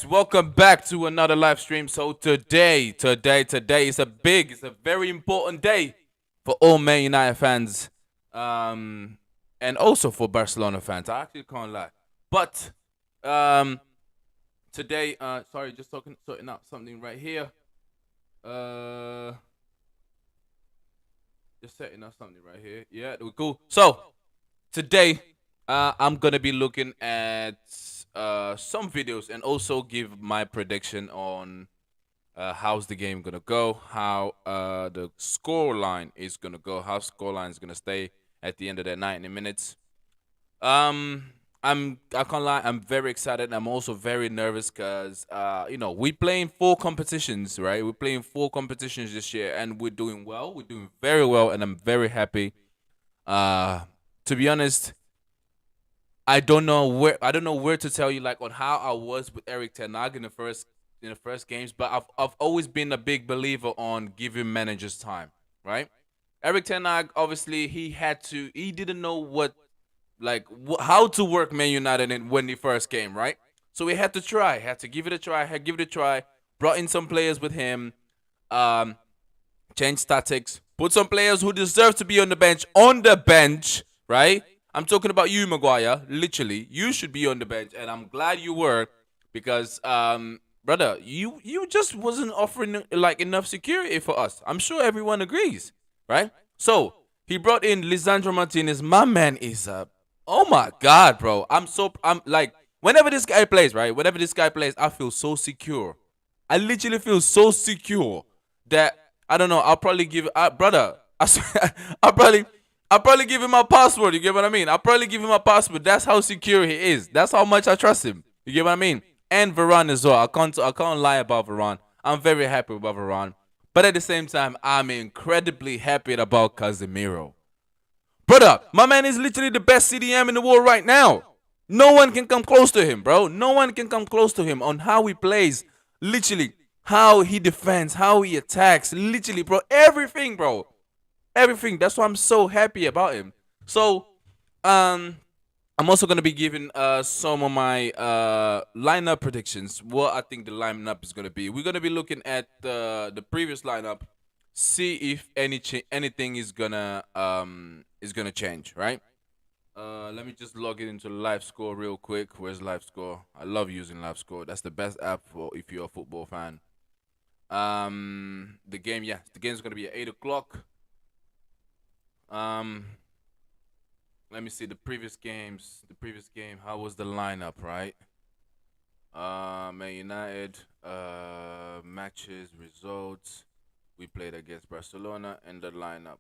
Welcome back to another live stream. So today is it's a very important day for all Man United fans, um, and also for Barcelona fans. I actually can't lie, but um, today, sorry, just sorting out something right here. Uh, just setting up something right here. Yeah, we're cool. So today, I'm gonna be looking at some videos and also give my prediction on how's the game gonna go, how the score line is gonna go, how score line is gonna stay at the end of that 90 minutes. Um, I can't lie, I'm very excited. I'm also very nervous because we playing four competitions, right? We're playing four competitions this year, and we're doing well. We're doing very well, and I'm very happy. Uh, to be honest, I don't know where to tell you like on how I was with Eric Ten Hag in the first games, but I've always been a big believer on giving managers time, right? Eric Ten Hag obviously he didn't know how to work Man United when he first came, right? So he had to give it a try, had give it a try, brought in some players with him, um, change tactics, put some players who deserve to be on the bench, right? I'm talking about you, Maguire. Literally, you should be on the bench, and I'm glad you were because, brother, you just wasn't offering like enough security for us. I'm sure everyone agrees, right? So he brought in Lisandro Martinez. My man is a oh my god, bro. I'm like whenever this guy plays, right? Whenever this guy plays, I feel so secure. I literally feel so secure that I don't know. I'll probably give brother. I swear, I'll probably give him my password. You get what I mean? I'll probably give him my password. That's how secure he is. That's how much I trust him. You get what I mean? And Varane as well. I can't lie about Varane. I'm very happy about Varane. But at the same time, I'm incredibly happy about Casemiro. Brother, my man is literally the best CDM in the world right now. No one can come close to him, bro. No one can come close to him on how he plays. Literally, how he defends, how he attacks. Literally, bro. Everything, bro. Everything. That's why I'm so happy about him. So, I'm also gonna be giving some of my lineup predictions. What I think the lineup is gonna be. We're gonna be looking at the previous lineup, see if anything is gonna change, right? Let me just log it into live score real quick. Where's live score? I love using live score. That's the best app for if you're a football fan. The game's gonna be at 8 o'clock. Um, Let me see the previous games. The previous game, how was the lineup, right? Man United, matches, results. We played against Barcelona and the lineup.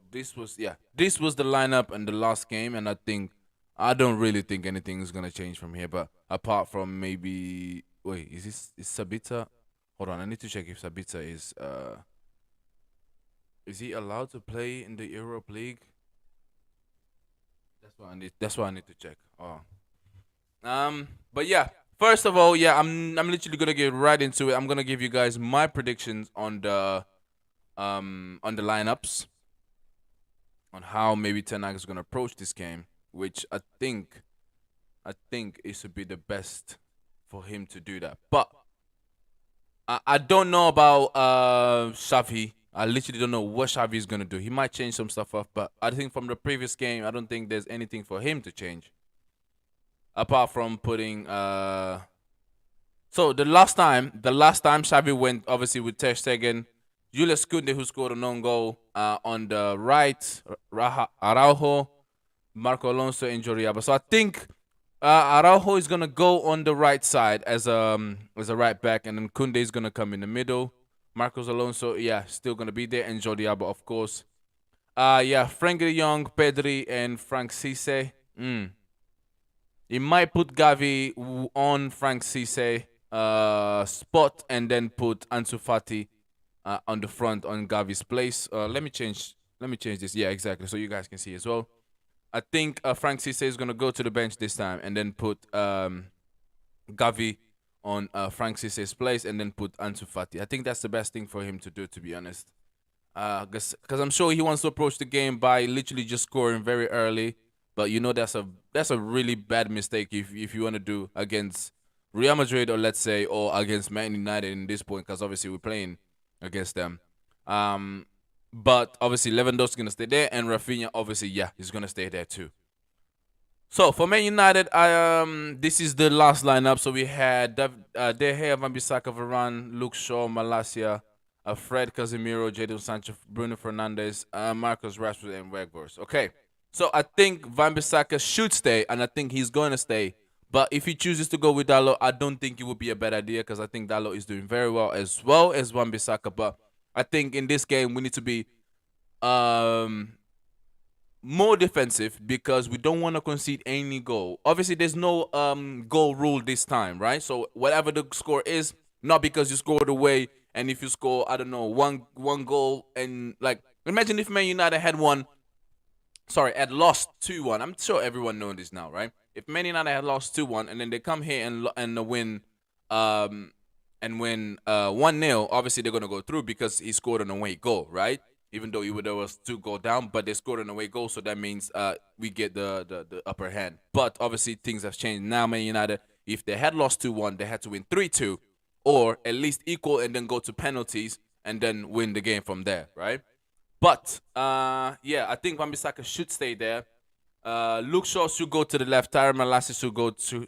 This was the lineup and the last game, and I don't really think anything is gonna change from here. But apart from maybe, wait, is Sabita? Hold on, I need to check if Sabita is he allowed to play in the Europa League? That's what I need to check. Oh. But yeah, first of all, yeah, I'm literally gonna get right into it. I'm gonna give you guys my predictions on the lineups, on how maybe Ten Hag is gonna approach this game, which I think it should be the best for him to do that. But I don't know about Xavi. I literally don't know what Xavi is gonna do. He might change some stuff up, but I think from the previous game, I don't think there's anything for him to change apart from putting So the last time Xavi went obviously with Ter Stegen, Julius Kunde who scored a non-goal on the right, Araujo, Marco Alonso, and Joriaba. So I think Araujo is gonna go on the right side as a right back, and then Kunde is gonna come in the middle. Marcos Alonso, yeah, still gonna be there, and Joriaba, of course. Yeah, Frank de Jong, Pedri, and Frank Cisse. He might put Gavi on Frank Cisse spot and then put Ansu Fati on the front on Gavi's place. Let me change. Let me change this. Yeah, exactly. So you guys can see as well. I think Frank Cisse is gonna go to the bench this time and then put Gavi on Frank Cisse's place and then put Ansu Fati. I think that's the best thing for him to do, to be honest. Because I'm sure he wants to approach the game by literally just scoring very early. But you know that's a really bad mistake if you want to do against Real Madrid, or let's say, or against Man United in this point, because obviously we're playing against them. Um, but obviously Lewandowski's gonna stay there, and Rafinha, obviously, yeah, he's gonna stay there too. So for Man United, this is the last lineup. So we had De Gea, Van Bissaka, Varane, Luke Shaw, Malacia, Fred, Casemiro, Jadon Sancho, Bruno Fernandes, Marcus Rashford, and Weghorst. Okay, so I think Van Bissaka should stay, and I think he's going to stay. But if he chooses to go with Dalot, I don't think it would be a bad idea because I think Dalot is doing very well as Van Bissaka. But I think in this game we need to be um more defensive because we don't want to concede any goal. Obviously, there's no goal rule this time, right? So whatever the score is, not because you scored away, and if you score, I don't know, one goal, and like imagine if Man United had lost 2-1. I'm sure everyone knows this now, right? If Man United had lost 2-1 and then they come here and win um 1-0, obviously they're gonna go through because he scored an away goal, right? Even though there was 2 goal down, but they scored an away goal, so that means we get the upper hand. But obviously things have changed now. Man United, if they had lost 2-1, they had to win 3-2, or at least equal and then go to penalties and then win the game from there, right? But yeah, I think Wan-Bissaka should stay there. Luke Shaw should go to the left. Tyron Malacia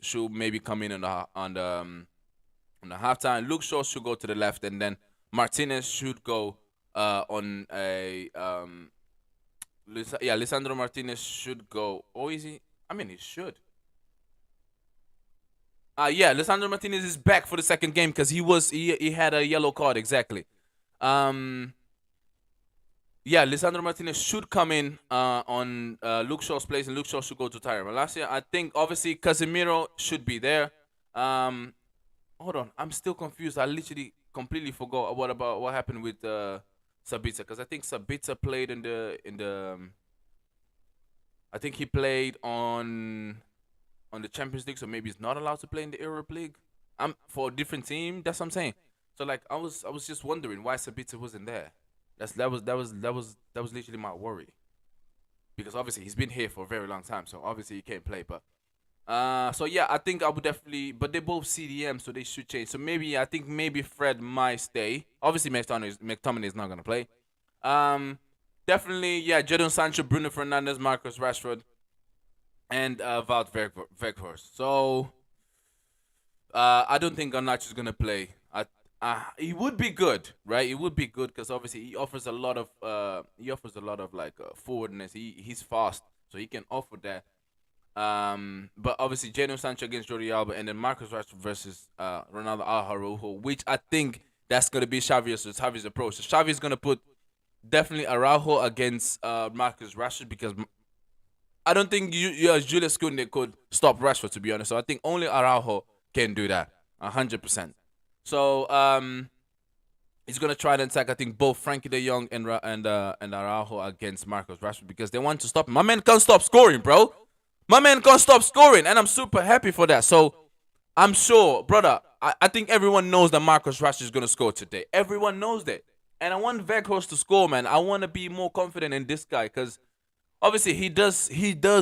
should maybe come in on the halftime. Luke Shaw should go to the left, and then Martinez should go on a Lisandro Martinez should go. Or is he? I mean, he should. Yeah, Lisandro Martinez is back for the second game because he had a yellow card exactly. Um, yeah, Lisandro Martinez should come in on Luke Shaw's place, and Luke Shaw should go to Tyron Malacia. I think obviously Casemiro should be there. Um, Hold on, I'm still confused. I literally completely forgot what happened with Sabitzer because I think Sabitzer played I think he played on the Champions League, so maybe he's not allowed to play in the Europa League. I'm for a different team. That's what I'm saying. So like I was just wondering why Sabitzer wasn't there. That was literally my worry because obviously he's been here for a very long time, so obviously he can't play. But so yeah, I think I would definitely, but they both CDM, so they should change. So maybe I think maybe Fred might stay. Obviously, McTominay is not gonna play. Definitely, yeah, Jadon Sancho, Bruno Fernandes, Marcus Rashford, and Wout Weghorst. So I don't think Garnacho's gonna play. He would be good, right? He would be good because obviously he offers a lot of like forwardness. He's fast, so he can offer that. But obviously Jadon Sancho against Jordi Alba, and then Marcus Rashford versus Ronaldo Araujo, which I think that's gonna be Xavi's approach. So Xavi's gonna put definitely Araujo against Marcus Rashford because I don't think Julius Koundé could stop Rashford, to be honest. So I think only Araujo can do that, 100%. So he's gonna try to attack. I think both Frankie De Jong and Araujo against Marcus Rashford because they want to stop him. My man can't stop scoring, bro. My man can't stop scoring, and I'm super happy for that. So I'm sure, brother. I think everyone knows that Marcus Rashford is gonna score today. Everyone knows that, and I want Weghorst to score, man. I want to be more confident in this guy because obviously he does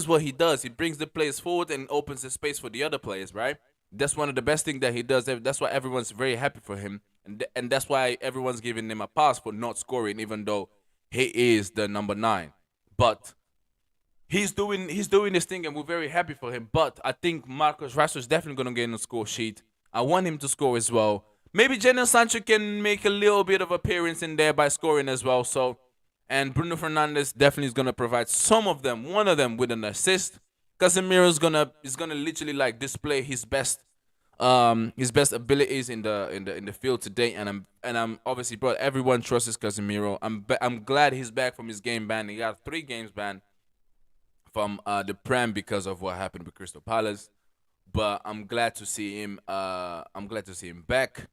what he does. He brings the players forward and opens the space for the other players, right? That's one of the best things that he does. That's why everyone's very happy for him, and that's why everyone's giving him a pass for not scoring, even though he is the number 9. But he's doing this thing, and we're very happy for him. But I think Marcus Rashford is definitely gonna get in the score sheet. I want him to score as well. Maybe Jadon Sancho can make a little bit of appearance in there by scoring as well. So, and Bruno Fernandes definitely is gonna provide one of them with an assist. Casemiro is gonna literally like display his best abilities in the field today, and I'm obviously, bro, everyone trusts Casemiro. I'm glad he's back from his game ban. He got 3 games banned from the Prem because of what happened with Crystal Palace, but I'm glad to see him. I'm glad to see him back.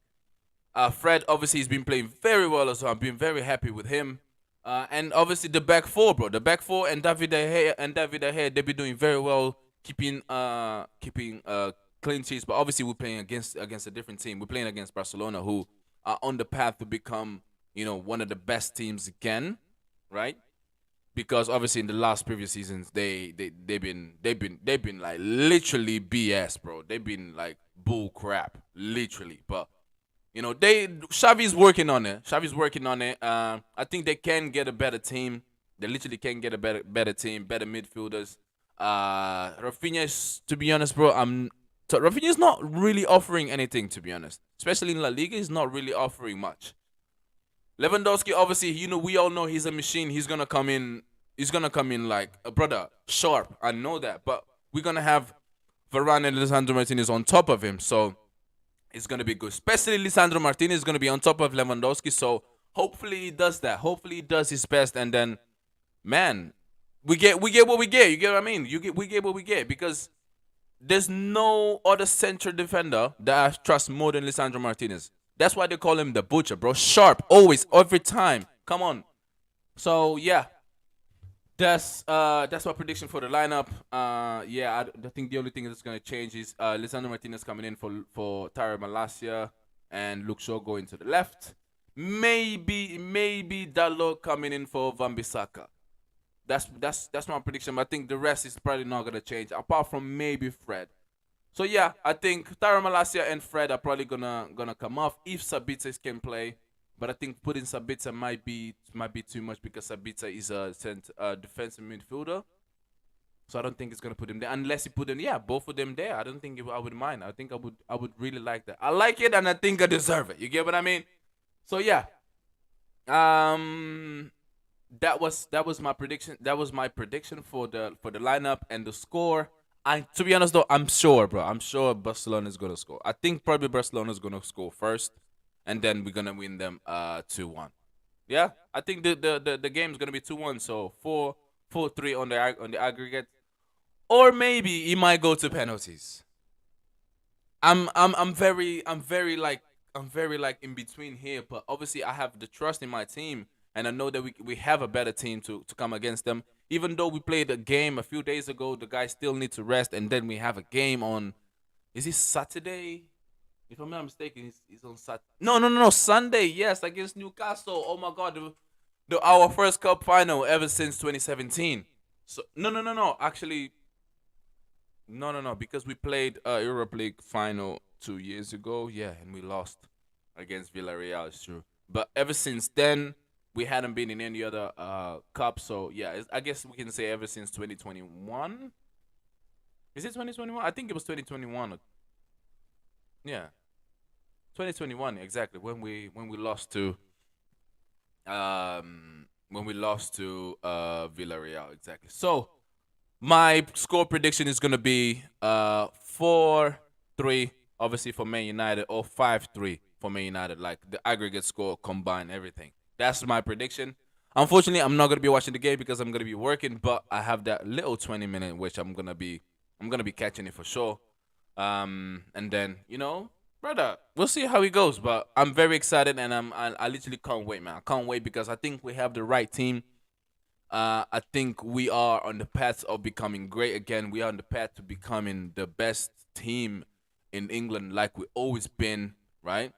Fred obviously he's been playing very well as well. I've been very happy with him. And obviously the back four, bro. The back four and David De Gea, they've been doing very well, keeping clean sheets. But obviously we're playing against a different team. We're playing against Barcelona, who are on the path to become, one of the best teams again, right? because obviously in the last previous seasons they've been like literally BS, bro. They've been like bull crap, literally. But Xavi's working on it. Xavi's working on it. I think they can get a better team. They literally can get a better team, better midfielders. Rafinha is, to be honest, bro. Rafinha is not really offering anything, to be honest. Especially in La Liga, he's not really offering much. Lewandowski, obviously, we all know he's a machine. He's gonna come in. He's gonna come in like a brother, sharp. I know that, but we're gonna have Varane and Lisandro Martinez on top of him, so it's gonna be good. Especially Lisandro Martinez is gonna be on top of Lewandowski, so hopefully he does that. Hopefully he does his best, and then, man, we get what we get. You get what I mean? We get what we get because there's no other center defender that I trust more than Lisandro Martinez. That's why they call him the butcher, bro. Sharp, always, every time. Come on. So yeah, that's my prediction for the lineup. Yeah, I think the only thing that's gonna change is Lisandro Martinez coming in for Tyra Malacia and Luke Shaw going to the left. Maybe Dalot coming in for Van Bissaka. That's my prediction. But I think the rest is probably not gonna change, apart from maybe Fred. So yeah, I think Tyra Malacia and Fred are probably gonna come off if Sabitzer can play. But I think putting Sabitzer might be too much because Sabitzer is a defensive midfielder. So I don't think it's gonna put him there unless you put them. Yeah, both of them there. I don't think I would mind. I think I would really like that. I like it and I think I deserve it. You get what I mean? So yeah. That was my prediction. That was my prediction for the lineup and the score. To be honest though, I'm sure, bro. I'm sure Barcelona is gonna score. I think probably Barcelona is gonna score first, and then we're gonna win them 2-1. Yeah, I think the game is gonna be 2-1. So 4-3 on the aggregate, or maybe he might go to penalties. I'm very like in between here, but obviously I have the trust in my team, and I know that we have a better team to come against them. Even though we played a game a few days ago, the guys still need to rest, and then we have a game on. Is it Saturday? If I'm not mistaken, it's on Saturday. No, Sunday. Yes, against Newcastle. Oh my God, our first cup final ever since 2017. So no. Actually, no, because we played Europa League final 2 years ago. Yeah, and we lost against Villarreal. It's true. But ever since then, we hadn't been in any other cup. So yeah, I guess we can say ever since 2021. Is it 2021? I think it was 2021. Yeah, 2021 exactly when we lost to Villarreal exactly. So my score prediction is gonna be 4-3, obviously for Man United, or 5-3 for Man United, like the aggregate score combined everything. That's my prediction. Unfortunately, I'm not gonna be watching the game because I'm gonna be working, but I have that little 20 minute which I'm gonna be catching it for sure. And then brother, we'll see how it goes. But I'm very excited, and I literally can't wait, man. I can't wait because I think we have the right team. I think we are on the path of becoming great again. We are on the path to becoming the best team in England, like we always been, right?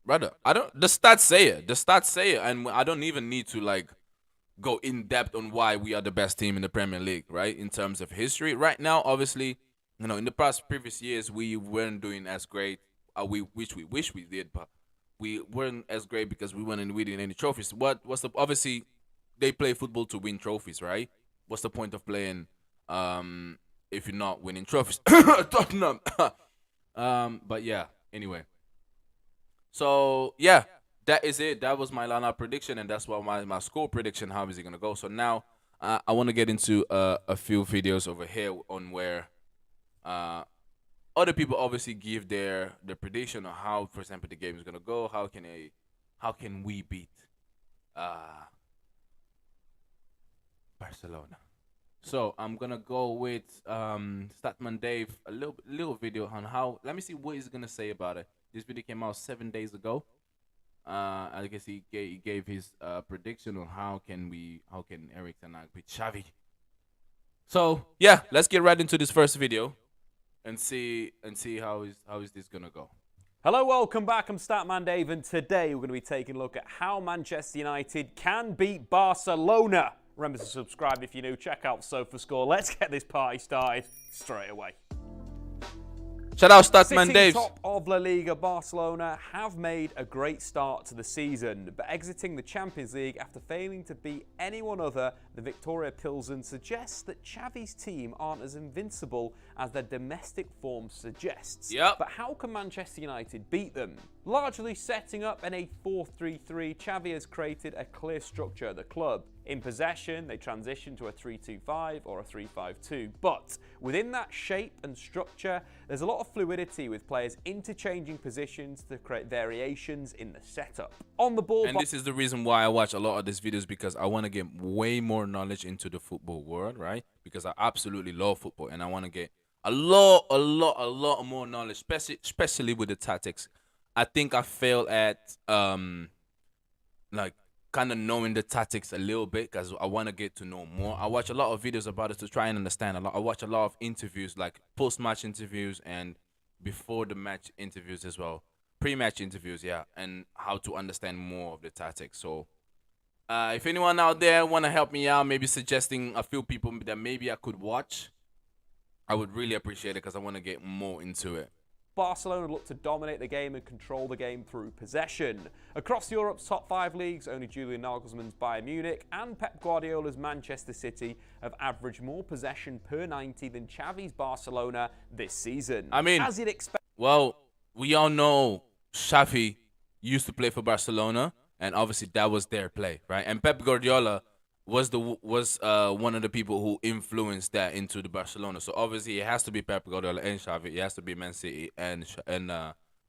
Brother, I don't. The stats say it. The stats say it, and I don't even need to like go in depth on why we are the best team in the Premier League, right? In terms of history, right now, obviously, in the past previous years, we weren't doing as great. Which we wish we did, but we weren't as great because we weren't winning any trophies. What's the obviously they play football to win trophies, right? What's the point of playing if you're not winning trophies? Tottenham. But yeah. Anyway, so yeah, that is it. That was my lineup prediction, and that's what my score prediction. How is it gonna go? So now I want to get into a few videos over here on where uh other people obviously give their prediction on how, for example, the game is gonna go. How can we beat uh Barcelona? So I'm gonna go with Statman Dave, a little video on how. Let me see what he's gonna say about it. This video came out 7 days ago. I guess he gave his prediction on how can Eric Ten Hag beat Xavi. So yeah, let's get right into this first video and see how is this gonna go. Hello, welcome back. I'm Statman Dave, and today we're going to be taking a look at how Manchester United can beat Barcelona. Remember to subscribe if you're new. Check out SofaScore. Let's get this party started straight away. Shout out Statman Sitting Dave. top of La Liga, Barcelona have made a great start to the season, but exiting the Champions League after failing to beat anyone other than Victoria Pilsen suggests that Xavi's team aren't as invincible as their domestic form suggests. Yep. But how can Manchester United beat them? Largely setting up in a 4-3-3, Xavi has created a clear structure at the club. In possession, they transition to a 3-2-5 or a 3-5-2. But within that shape and structure, there's a lot of fluidity with players interchanging positions to create variations in the setup. On the ball... And this is the reason why I watch a lot of these videos, because I want to get way more knowledge into the football world, right? Because I absolutely love football and I want to get a lot more knowledge, especially with the tactics. I think I failed at like kind of knowing the tactics a little bit, because I want to get to know more. I watch a lot of videos about it to try and understand a lot. I watch a lot of interviews, like post-match interviews and before the match interviews as well. Pre-match interviews, yeah, and how to understand more of the tactics. So if anyone out there want to help me out, maybe suggesting a few people that maybe I could watch, I would really appreciate it, because I want to get more into it. Barcelona look to dominate the game and control the game through possession. Across Europe's top 5 leagues, only Julian Nagelsmann's Bayern Munich and Pep Guardiola's Manchester City have averaged more possession per 90 than Xavi's Barcelona this season. I mean, as you'd expect. Well, we all know Xavi used to play for Barcelona, and obviously that was their play, right? And Pep Guardiola was one of the people who influenced that into the Barcelona. So obviously it has to be Pep Guardiola and Xavi. It has to be Man City and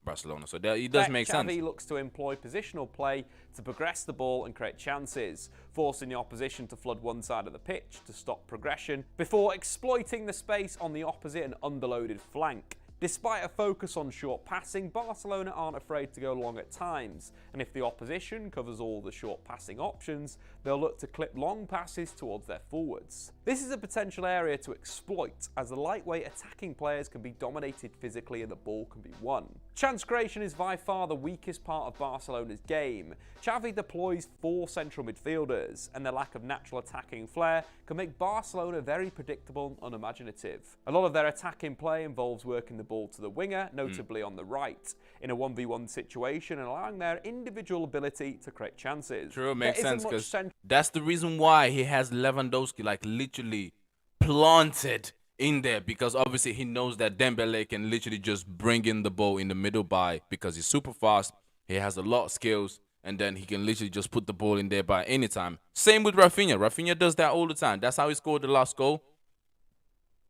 Barcelona. So that it does make sense. Xavi looks to employ positional play to progress the ball and create chances, forcing the opposition to flood one side of the pitch to stop progression before exploiting the space on the opposite and underloaded flank. Despite a focus on short passing, Barcelona aren't afraid to go long at times, and if the opposition covers all the short passing options, they'll look to clip long passes towards their forwards. This is a potential area to exploit, as the lightweight attacking players can be dominated physically and the ball can be won. Chance creation is by far the weakest part of Barcelona's game. Xavi deploys 4 central midfielders, and their lack of natural attacking flair can make Barcelona very predictable and unimaginative. A lot of their attacking play involves working the ball to the winger, notably on the right, in a 1v1 situation, and allowing their individual ability to create chances. True, it makes sense, because that's the reason why he has Lewandowski like literally planted in there, because obviously he knows that Dembele can literally just bring in the ball in the middle because he's super fast, he has a lot of skills, and then he can literally just put the ball in there by any time. Same with Rafinha. Rafinha does that all the time. That's how he scored the last goal.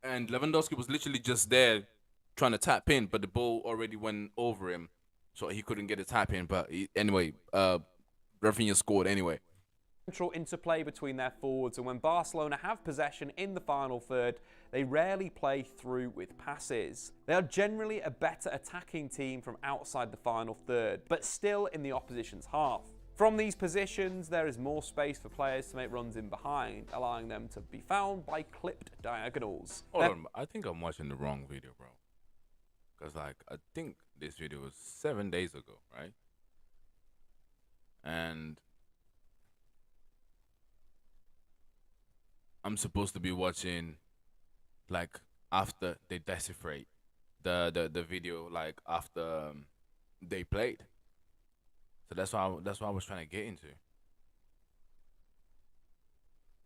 And Lewandowski was literally just there trying to tap in, but the ball already went over him, so he couldn't get a tap in. But anyway, Rafinha scored anyway. Central interplay between their forwards, and when Barcelona have possession in the final third, they rarely play through with passes. They are generally a better attacking team from outside the final third, but still in the opposition's half. From these positions, there is more space for players to make runs in behind, allowing them to be found by clipped diagonals. Hold on, I think I'm watching the wrong video, bro. Because I think this video was 7 days ago, right? And I'm supposed to be watching like after they decipherate the video, like after they played. So that's what I was trying to get into.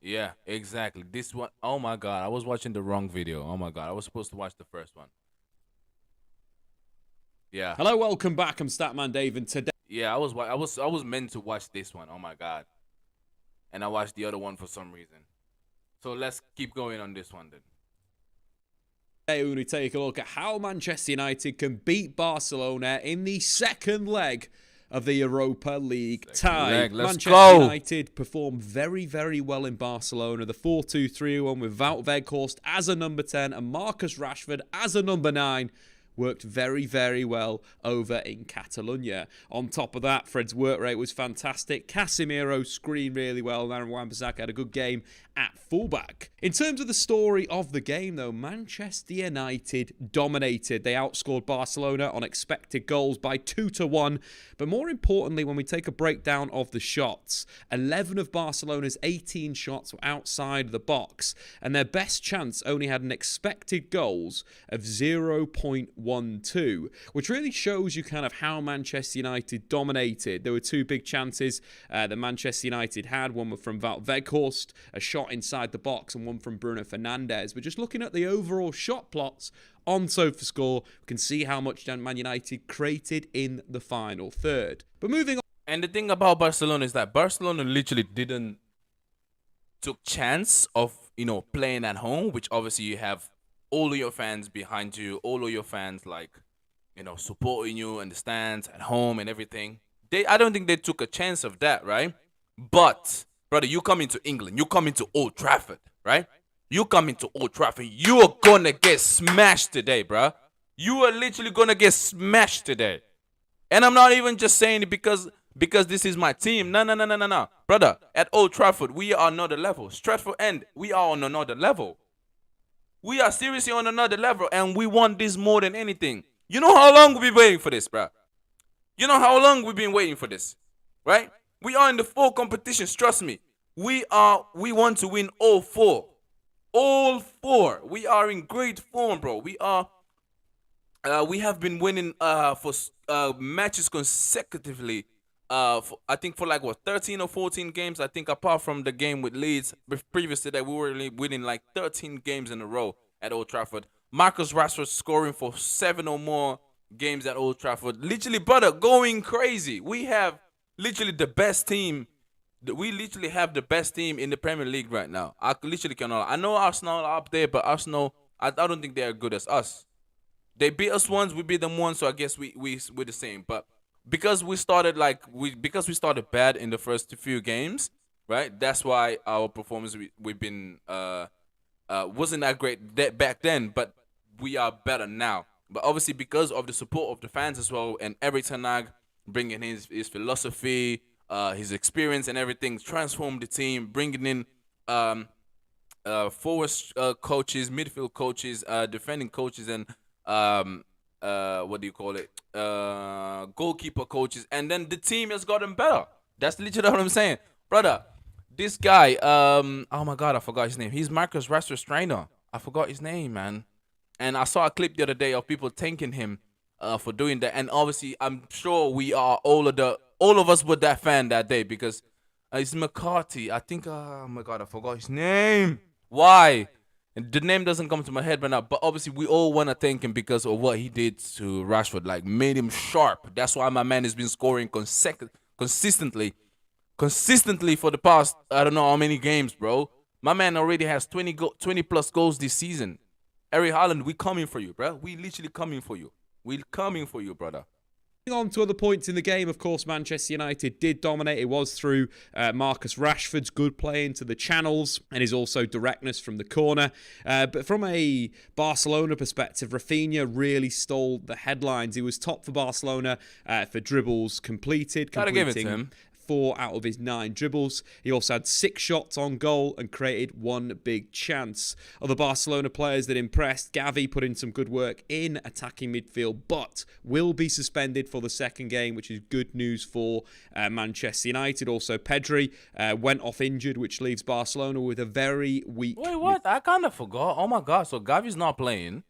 Yeah, exactly. This one, oh my god, I was watching the wrong video. Oh my god, I was supposed to watch the first one. Yeah. Hello, welcome back. I'm Statman Dave, and today. Yeah, I was meant to watch this one. Oh my god, and I watched the other one for some reason. So let's keep going on this one then. Today we're going to take a look at how Manchester United can beat Barcelona in the second leg of the Europa League tie. Manchester United performed very, very well in Barcelona. The 4-2-3-1 with Wout Weghorst as a number 10 and Marcus Rashford as a number 9 worked very, very well over in Catalonia. On top of that, Fred's work rate was fantastic. Casemiro screened really well, and Aaron Wan-Bissaka had a good game at fullback. In terms of the story of the game, though, Manchester United dominated. They outscored Barcelona on expected goals by 2-1. But more importantly, when we take a breakdown of the shots, 11 of Barcelona's 18 shots were outside the box, and their best chance only had an expected goals of 0.12, which really shows you kind of how Manchester United dominated. There were two big chances that Manchester United had. One from Wout Weghorst, a shot inside the box, and one from Bruno Fernandes. But just looking at the overall shot plots on SofaScore, we can see how much Man United created in the final third. But moving on. And the thing about Barcelona is that Barcelona literally didn't took chance of, playing at home, which obviously you have all of your fans behind you, all of your fans supporting you in the stands at home and everything. I don't think they took a chance of that, right? But brother, you come into England, you come into Old Trafford, right? You come into Old Trafford, you are gonna get smashed today, bro. You are literally gonna get smashed today. And I'm not even just saying it because this is my team. No. Brother, at Old Trafford, we are on another level. Stratford End, we are on another level. We are seriously on another level, and we want this more than anything. You know how long we've been waiting for this, bro? You know how long we've been waiting for this, right? We are in the 4 competitions, trust me. We want to win all 4. All 4. We are in great form, bro. We have been winning for matches consecutively. I think for 13 or 14 games. I think apart from the game with Leeds previous to that, we were winning 13 games in a row at Old Trafford. Marcus Rashford scoring for 7 or more games at Old Trafford. Literally, brother, going crazy. We have literally the best team. We literally have the best team in the Premier League right now. I literally cannot. I know Arsenal are up there, but Arsenal, I don't think they are good as us. They beat us once, we beat them once, so I guess we're the same. But because we started bad in the first few games, right? That's why our performance we've been wasn't that great back then, but we are better now. But obviously because of the support of the fans as well, and Erik ten Hag bringing his philosophy, his experience and everything, transformed the team, bringing in forward coaches, midfield coaches, defending coaches, and goalkeeper coaches, and then the team has gotten better. That's literally what I'm saying, brother. This guy, oh my god, I forgot his name. He's Marcus Rashford's trainer. I forgot his name, man. And I saw a clip the other day of people thanking him for doing that. And obviously, I'm sure we are all of us were that fan that day, because it's McCarthy. I think, oh my god, I forgot his name. Why? And the name doesn't come to my head right now. But obviously, we all want to thank him because of what he did to Rashford. Made him sharp. That's why my man has been scoring consistently for the past, I don't know how many games, bro. My man already has 20 plus goals this season. Erling Haaland, we coming for you, bro. We literally coming for you. We coming for you, brother. On to other points in the game, of course, Manchester United did dominate. It was through Marcus Rashford's good play into the channels and his also directness from the corner. But from a Barcelona perspective, Rafinha really stole the headlines. He was top for Barcelona for dribbles completed. Gotta give it to him. 4 out of his 9 dribbles. He also had 6 shots on goal and created 1 big chance. Other Barcelona players that impressed, Gavi put in some good work in attacking midfield, but will be suspended for the second game, which is good news for Manchester United. Also, Pedri went off injured, which leaves Barcelona with a very weak... Wait, what? I kind of forgot. Oh my god, so Gavi's not playing,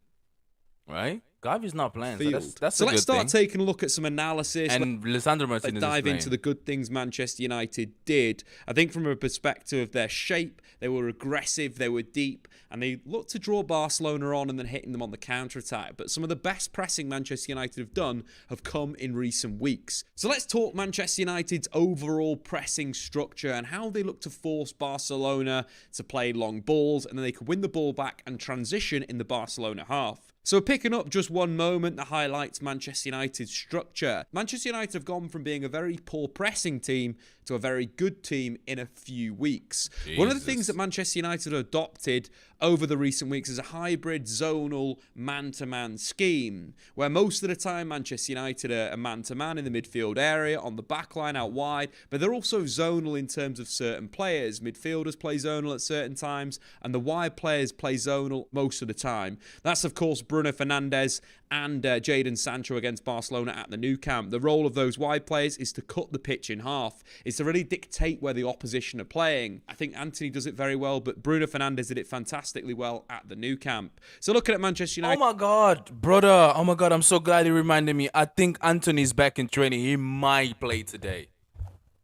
right? Gavi's not playing, so that's a good let's start thing. Taking a look at some analysis. And Lisandro Martinez Let's dive into the good things Manchester United did. I think from a perspective of their shape, they were aggressive, they were deep, and they looked to draw Barcelona on and then hitting them on the counter-attack. But some of the best pressing Manchester United have done have come in recent weeks. So let's talk Manchester United's overall pressing structure and how they look to force Barcelona to play long balls, and then they could win the ball back and transition in the Barcelona half. So picking up just one moment that highlights Manchester United's structure. Manchester United have gone from being a very poor pressing team to a very good team in a few weeks. One of the things that Manchester United have adopted over the recent weeks is a hybrid zonal man-to-man scheme, where most of the time Manchester United are a man-to-man in the midfield area, on the back line out wide, but they're also zonal in terms of certain players. Midfielders play zonal at certain times, and the wide players play zonal most of the time. That's, of course, Bruno Fernandes and Jadon Sancho against Barcelona at the Nou Camp. The role of those wide players is to cut the pitch in half. It's to really dictate where the opposition are playing. I think Antony does it very well, but Bruno Fernandes did it fantastically well at the Nou Camp. So looking at Manchester United... Oh my God, brother. Oh my God, I'm so glad you reminded me. I think Antony's back in training. He might play today.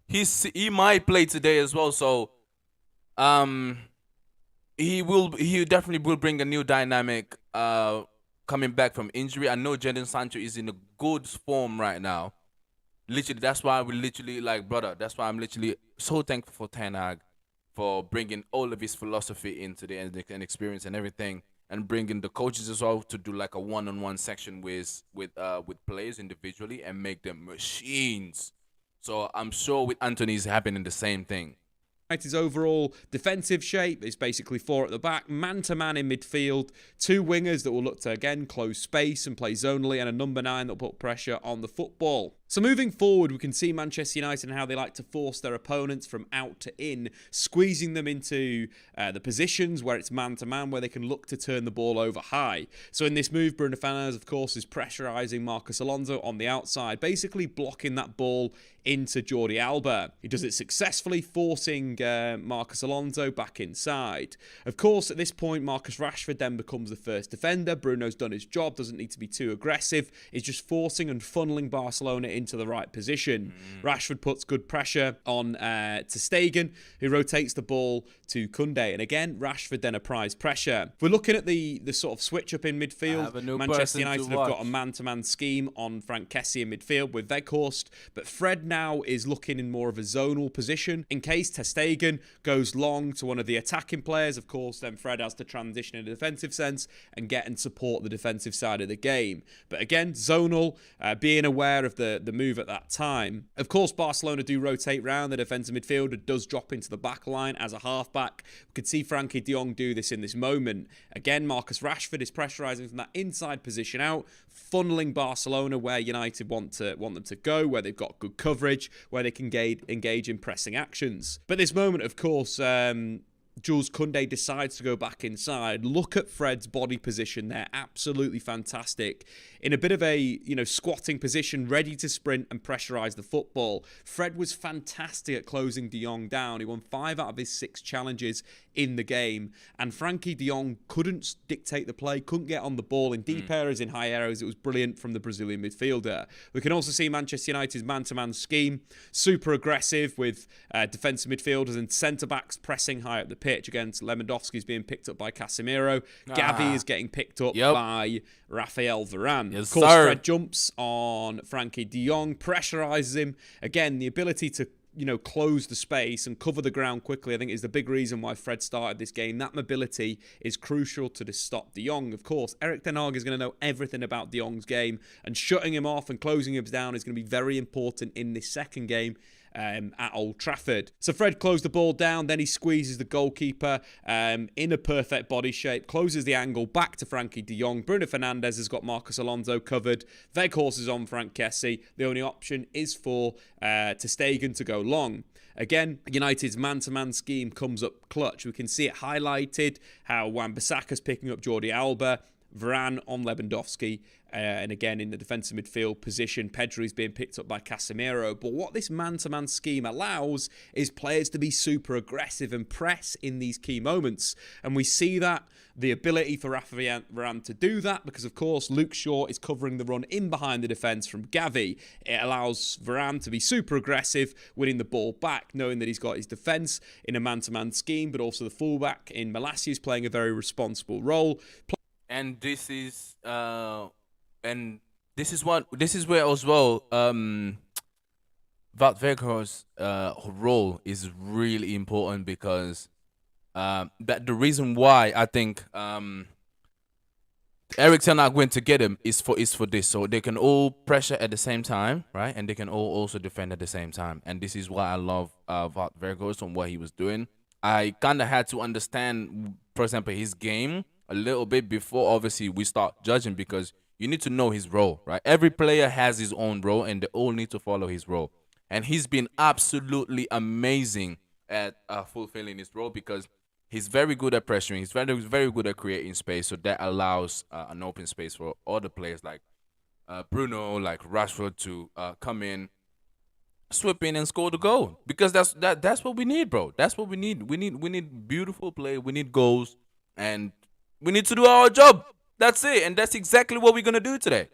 He might play today as well. So he definitely will bring a new dynamic coming back from injury. I know Jadon Sancho is in a good form right now. Literally, that's why we literally, like, brother, that's why I'm literally so thankful for Ten Hag for bringing all of his philosophy into the and experience and everything, and bringing the coaches as well to do like a one-on-one section with players individually and make them machines. So I'm sure with Anthony's happening the same thing. United's overall defensive shape is basically 4 at the back, man-to-man in midfield, 2 wingers that will look to, again, close space and play zonally, and a number 9 that will put pressure on the football. So moving forward, we can see Manchester United and how they like to force their opponents from out to in, squeezing them into the positions where it's man-to-man, where they can look to turn the ball over high. So in this move, Bruno Fernandes, of course, is pressurising Marcos Alonso on the outside, basically blocking that ball into Jordi Alba. He does it successfully, forcing Marcos Alonso back inside. Of course, at this point, Marcus Rashford then becomes the first defender. Bruno's done his job, doesn't need to be too aggressive. He's just forcing and funneling Barcelona into the right position. Rashford puts good pressure on ter Stegen, who rotates the ball to Koundé. And again, Rashford then applies pressure. If we're looking at the sort of switch up in midfield, Manchester United have got a man-to-man scheme on Frank Kessie in midfield with Weghorst, but Fred now is looking in more of a zonal position. In case ter Stegen goes long to one of the attacking players, of course, then Fred has to transition in a defensive sense and get and support the defensive side of the game. But again, zonal, being aware of the move at that time. Of course, Barcelona do rotate round. The defensive midfielder does drop into the back line as a halfback. We could see Frankie de Jong do this in this moment. Again, Marcus Rashford is pressurising from that inside position out, funneling Barcelona where United want them to go, where they've got good coverage, where they can engage in pressing actions. But this moment, of course, Jules Koundé decides to go back inside. Look at Fred's body position there. Absolutely fantastic. In a bit of a, squatting position, ready to sprint and pressurise the football. Fred was fantastic at closing de Jong down. He won 5 out of his 6 challenges in the game. And Frankie de Jong couldn't dictate the play, couldn't get on the ball in deep areas, in high areas. It was brilliant from the Brazilian midfielder. We can also see Manchester United's man-to-man scheme. Super aggressive with defensive midfielders and centre-backs pressing high up the pitch. Against Lewandowski's being picked up by Casemiro. Gavi is getting picked up by Rafael Varane. Yes, of course, sir. Fred jumps on Frankie de Jong, pressurises him. Again, the ability to close the space and cover the ground quickly, I think, is the big reason why Fred started this game. That mobility is crucial to stop de Jong. Of course, Erik ten Hag is going to know everything about de Jong's game, and shutting him off and closing him down is going to be very important in this second game at Old Trafford. So Fred closed the ball down, then he squeezes the goalkeeper in a perfect body shape, closes the angle back to Frankie de Jong. Bruno Fernandes has got Marcos Alonso covered. Weghorst is on Frank Kessie. The only option is for ter Stegen to go long. Again, United's man-to-man scheme comes up clutch. We can see it highlighted, how Wan-Bissaka's picking up Jordi Alba, Varane on Lewandowski, and again in the defensive midfield position, Pedri's being picked up by Casemiro. But what this man-to-man scheme allows is players to be super aggressive and press in these key moments. And we see that, the ability for Rafael Varane to do that, because of course Luke Shaw is covering the run in behind the defence from Gavi. It allows Varane to be super aggressive, winning the ball back, knowing that he's got his defence in a man-to-man scheme, but also the fullback in Malacia is playing a very responsible role. And this is where as well Wout Weghorst's role is really important, because that the reason why I think ter Eric Ten Hag went to get him is for this, so they can all pressure at the same time, right? And they can all also defend at the same time. And this is why I love Wout Weghorst and what he was doing. I kind of had to understand, for example, his game a little bit before obviously we start judging, because you need to know his role, right? Every player has his own role, and they all need to follow his role. And he's been absolutely amazing at fulfilling his role, because he's very good at pressuring. He's very good at creating space, so that allows an open space for other players like Bruno, like Rashford, to come in, swoop in, and score the goal. Because that's what we need, bro. That's what we need. We need beautiful play. We need goals, and we need to do our job. That's it, and that's exactly what we're gonna do today.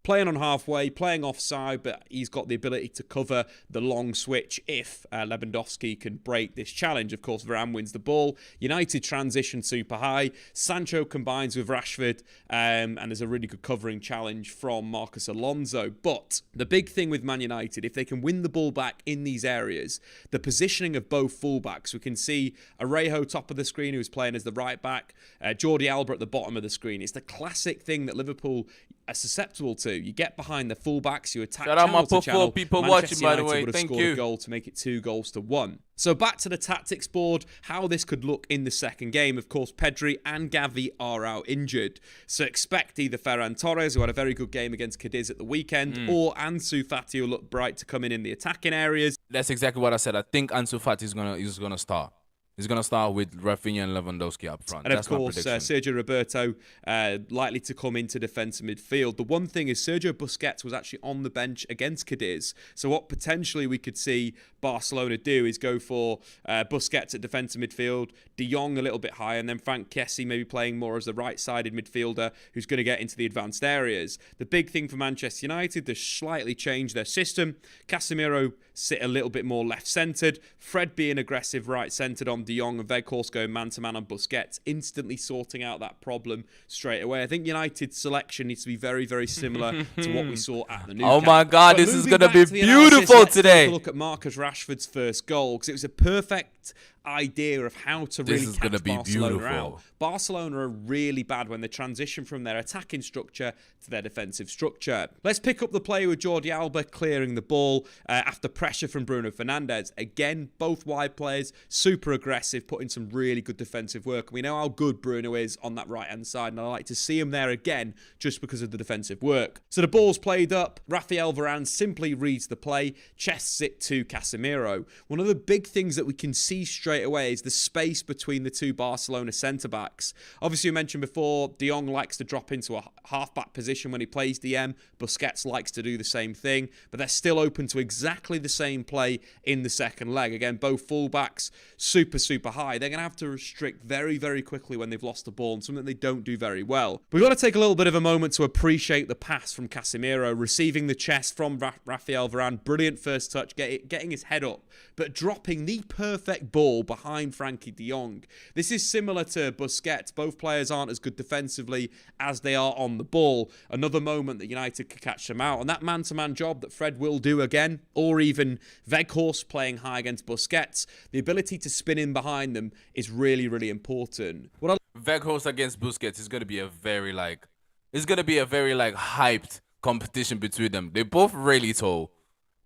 Playing on halfway, playing offside, but he's got the ability to cover the long switch if Lewandowski can break this challenge. Of course, Varane wins the ball. United transition super high. Sancho combines with Rashford, and there's a really good covering challenge from Marcos Alonso. But the big thing with Man United, if they can win the ball back in these areas, the positioning of both fullbacks. We can see Arejo top of the screen, who's playing as the right back, Jordi Alba at the bottom of the screen. It's the classic thing that Liverpool are susceptible to. You get behind the fullbacks, you attack Shout out my channel to channel. people Manchester watching, by the United way. would have Thank scored you. a goal to make it 2-1. So back to the tactics board, how this could look in the second game. Of course, Pedri and Gavi are out injured. So expect either Ferran Torres, who had a very good game against Cadiz at the weekend, or Ansu Fati, who look bright to come in the attacking areas. That's exactly what I said. I think Ansu Fati is gonna start. He's going to start with Rafinha and Lewandowski up front. And That's of course, my prediction. Sergio Roberto likely to come into defensive midfield. The one thing is Sergio Busquets was actually on the bench against Cadiz. So what potentially we could see Barcelona do is go for Busquets at defensive midfield, De Jong a little bit higher, and then Frank Kessie maybe playing more as the right-sided midfielder who's going to get into the advanced areas. The big thing for Manchester United, they've slightly changed their system. Casemiro sit a little bit more left-centred. Fred being aggressive right-centred on De Jong, and Weghorst going man-to-man on Busquets, instantly sorting out that problem straight away. I think United's selection needs to be very, very similar to what we saw at the Nou Oh Camp. my God, But this is moving going to back be the analysis, beautiful let's today. take a look at Marcus Rashford's first goal, because it was a perfect idea of how to really is gonna catch be Barcelona beautiful. out. Barcelona are really bad when they transition from their attacking structure to their defensive structure. Let's pick up the play with Jordi Alba clearing the ball after pressure from Bruno Fernandes. Again, both wide players, super aggressive, putting some really good defensive work. We know how good Bruno is on that right-hand side, and I like to see him there again just because of the defensive work. So the ball's played up. Rafael Varane simply reads the play, chests it to Casemiro. One of the big things that we can see straight away is the space between the two Barcelona centre-backs. Obviously, we mentioned before, De Jong likes to drop into a half-back position when he plays DM. Busquets likes to do the same thing, but they're still open to exactly the same play in the second leg. Again, both full-backs super, super high. They're going to have to restrict very, very quickly when they've lost the ball, and something they don't do very well. We've got to take a little bit of a moment to appreciate the pass from Casemiro, receiving the chest from Rafael Varane. Brilliant first touch, getting his head up, but dropping the perfect ball behind Frankie de Jong. This is similar to Busquets. Both players aren't as good defensively as they are on the ball. Another moment that United could catch them out. And that man-to-man job that Fred will do again, or even Weghorst playing high against Busquets, the ability to spin in behind them is really, really important. Weghorst against Busquets is going to be a very hyped competition between them. They're both really tall.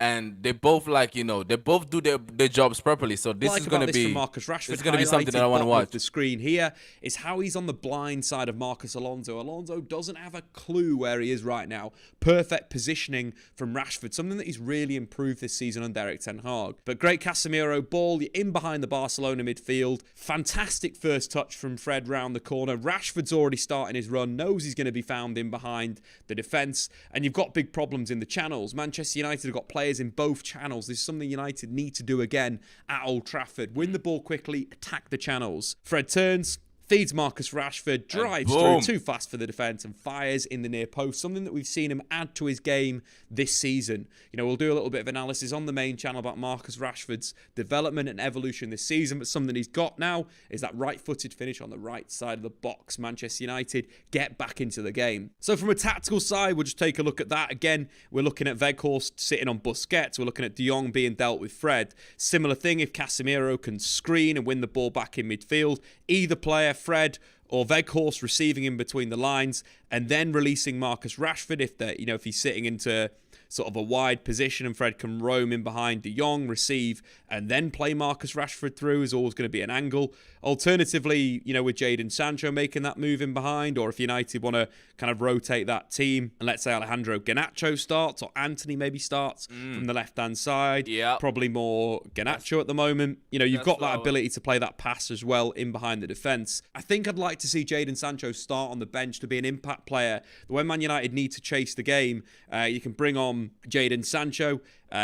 And they both they both do their jobs properly. So this is going to be from Marcus Rashford. It's going to be something that I want to watch. The screen here is how he's on the blind side of Marcos Alonso. Alonso doesn't have a clue where he is right now. Perfect positioning from Rashford, something that he's really improved this season under Eric Ten Hag. But great Casemiro ball, you're in behind the Barcelona midfield. Fantastic first touch from Fred round the corner. Rashford's already starting his run, knows he's going to be found in behind the defence, and you've got big problems in the channels. Manchester United have got players in both channels. This is something United need to do again at Old Trafford. Win the ball quickly, attack the channels. Fred turns, feeds Marcus Rashford, drives through too fast for the defence and fires in the near post, something that we've seen him add to his game this season. You know, we'll do a little bit of analysis on the main channel about Marcus Rashford's development and evolution this season, but something he's got now is that right-footed finish on the right side of the box. Manchester United get back into the game. So from a tactical side, we'll just take a look at that. Again, we're looking at Weghorst sitting on Busquets. We're looking at De Jong being dealt with Fred. Similar thing if Casemiro can screen and win the ball back in midfield. Either player, Fred or Weghorst receiving in between the lines and then releasing Marcus Rashford if he's sitting into sort of a wide position and Fred can roam in behind De Jong, receive, and then play Marcus Rashford through is always going to be an angle. Alternatively, with Jadon Sancho making that move in behind, or if United want to kind of rotate that team, and let's say Alejandro Garnacho starts, or Anthony maybe starts from the left-hand side. Yeah. Probably more Garnacho at the moment. You've got that ability to play that pass as well in behind the defence. I think I'd like to see Jadon Sancho start on the bench to be an impact player. When Man United need to chase the game, you can bring on Jadon Sancho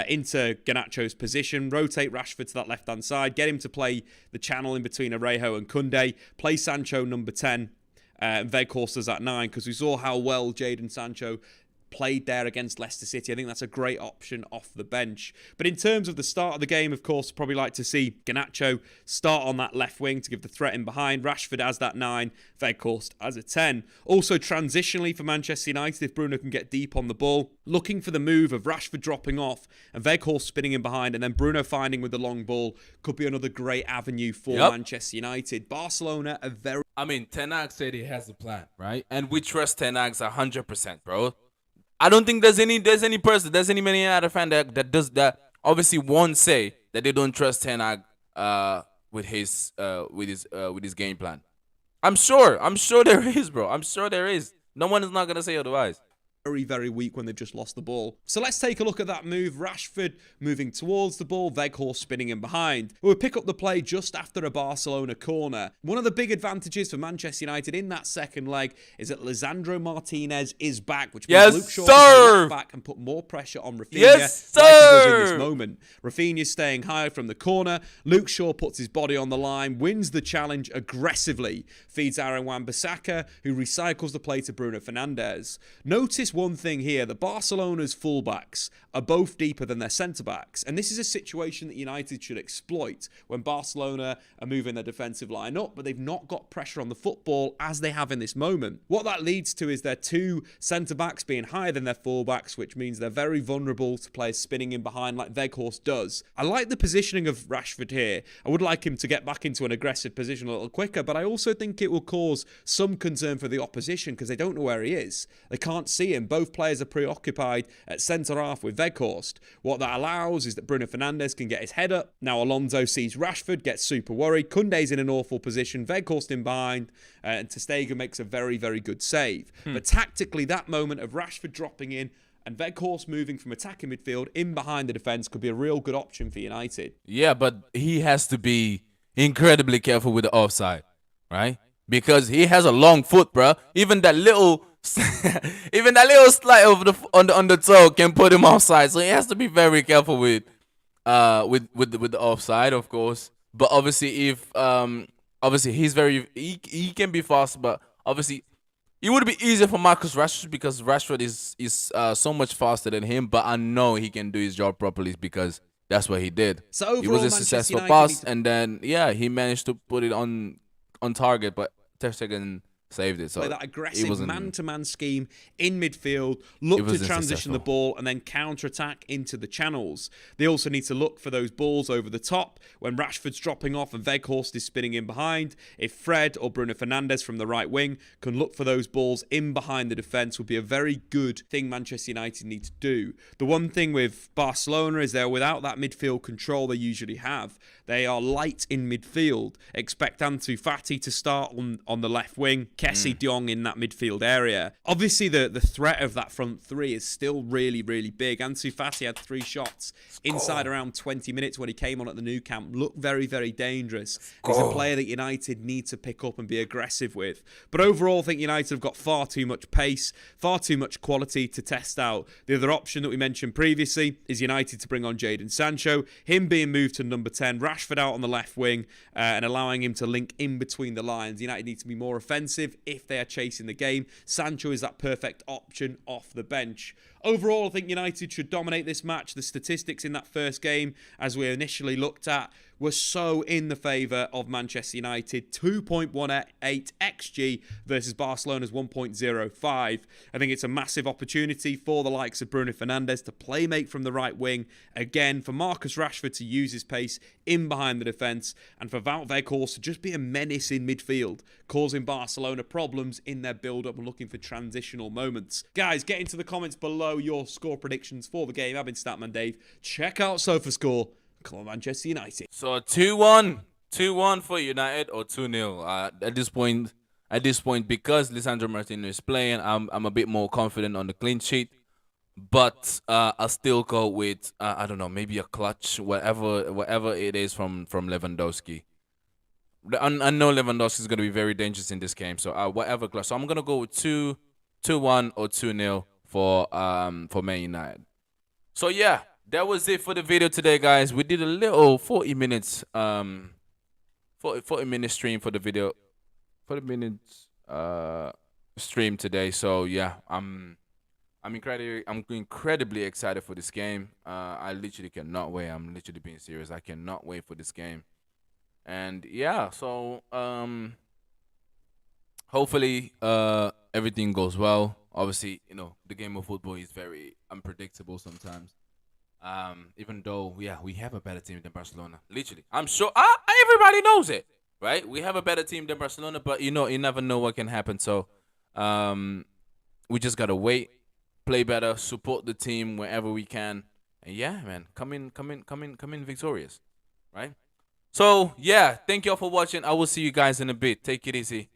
into Garnacho's position, rotate Rashford to that left-hand side, get him to play the channel in between Arejo and Koundé, play Sancho number 10, and Weghorst as at 9, because we saw how well Jadon Sancho played there against Leicester City. I think that's a great option off the bench. But in terms of the start of the game, of course, probably like to see Garnacho start on that left wing to give the threat in behind. Rashford as that 9, Weghorst as a 10. Also, transitionally for Manchester United, if Bruno can get deep on the ball, looking for the move of Rashford dropping off and Weghorst spinning in behind and then Bruno finding with the long ball could be another great avenue for Manchester United. Barcelona are very... Ten Hag said he has a plan, right? And we trust Ten Hag's 100%, bro. I don't think there's any Man United fan that does that. Obviously, won't say that they don't trust Ten Hag with his game plan. I'm sure there is, bro. I'm sure there is. No one is not gonna say otherwise. Very, very weak when they've just lost the ball. So let's take a look at that move. Rashford moving towards the ball, Weghorst spinning in behind. We'll pick up the play just after a Barcelona corner. One of the big advantages for Manchester United in that second leg is that Lisandro Martinez is back, which means Luke Shaw can go back and put more pressure on Rafinha. Yes, sir! Like he does in this moment. Rafinha's staying high from the corner. Luke Shaw puts his body on the line, wins the challenge aggressively, feeds Aaron Wan-Bissaka, who recycles the play to Bruno Fernandes. Notice one thing here, the Barcelona's fullbacks are both deeper than their centre-backs, and this is a situation that United should exploit when Barcelona are moving their defensive line up, but they've not got pressure on the football as they have in this moment. What that leads to is their two centre-backs being higher than their fullbacks, which means they're very vulnerable to players spinning in behind like Weghorst does. I like the positioning of Rashford here. I would like him to get back into an aggressive position a little quicker, but I also think it will cause some concern for the opposition because they don't know where he is. They can't see him. Both players are preoccupied at centre-half with Weghorst. What that allows is that Bruno Fernandes can get his head up. Now Alonso sees Rashford, gets super worried. Koundé's in an awful position. Weghorst in behind. And ter Stegen makes a very, very good save. But tactically, that moment of Rashford dropping in and Weghorst moving from attacking midfield in behind the defence could be a real good option for United. Yeah, but he has to be incredibly careful with the offside, right? Because he has a long foot, bro. Even that little slide over on the toe can put him offside. So he has to be very careful with the offside, of course. But obviously, if he can be fast, but obviously it would be easier for Marcus Rashford because Rashford is so much faster than him. But I know he can do his job properly because that's what he did. So overall, it was a successful pass, and then he managed to put it on target, but ter Stegen saved it. So play that aggressive man-to-man scheme in midfield, look to transition the ball and then counter-attack into the channels. They also need to look for those balls over the top when Rashford's dropping off and Weghorst is spinning in behind. If Fred or Bruno Fernandes from the right wing can look for those balls in behind the defence would be a very good thing Manchester United need to do. The one thing with Barcelona is they're without that midfield control they usually have. They are light in midfield. Expect Ansu Fati to start on the left wing, Kessie De Jong in that midfield area. Obviously, the threat of that front three is still really, really big. Ansu Fati had 3 shots inside around 20 minutes when he came on at the Nou Camp. Looked very, very dangerous. He's a player that United need to pick up and be aggressive with. But overall, I think United have got far too much pace, far too much quality to test out. The other option that we mentioned previously is United to bring on Jadon Sancho. Him being moved to number 10, Rashford out on the left wing and allowing him to link in between the lines. United need to be more offensive if they are chasing the game. Sancho is that perfect option off the bench. Overall, I think United should dominate this match. The statistics in that first game, as we initially looked at, were so in the favour of Manchester United. 2.18 XG versus Barcelona's 1.05. I think it's a massive opportunity for the likes of Bruno Fernandes to playmate from the right wing. Again, for Marcus Rashford to use his pace in behind the defence. And for Wout Weghorst to just be a menace in midfield, causing Barcelona problems in their build-up and looking for transitional moments. Guys, get into the comments below your score predictions for the game. I've been Statman Dave. Check out SofaScore. Come on, Manchester United. So 2-1. 2-1 for United or 2-0. At this point, because Lisandro Martinez is playing, I'm a bit more confident on the clean sheet. But I'll still go with I don't know, maybe a clutch, whatever it is from Lewandowski. I know Lewandowski is going to be very dangerous in this game, so whatever clutch. So I'm gonna go with 2-1 or 2-0 for Man United. So yeah, that was it for the video today, guys. We did a little 40 minutes 40-minute stream for the video, 40 minutes stream today. So yeah, I'm incredibly excited for this game. I literally cannot wait. I'm literally being serious. I cannot wait for this game. And yeah, so hopefully everything goes well. Obviously, you know, the game of football is very unpredictable sometimes. Even though, yeah, we have a better team than Barcelona. Literally, I'm sure everybody knows it, right? We have a better team than Barcelona, but you know, you never know what can happen. So, we just gotta wait, play better, support the team wherever we can, and yeah, man, come in victorious, right? So yeah, thank y'all for watching. I will see you guys in a bit. Take it easy.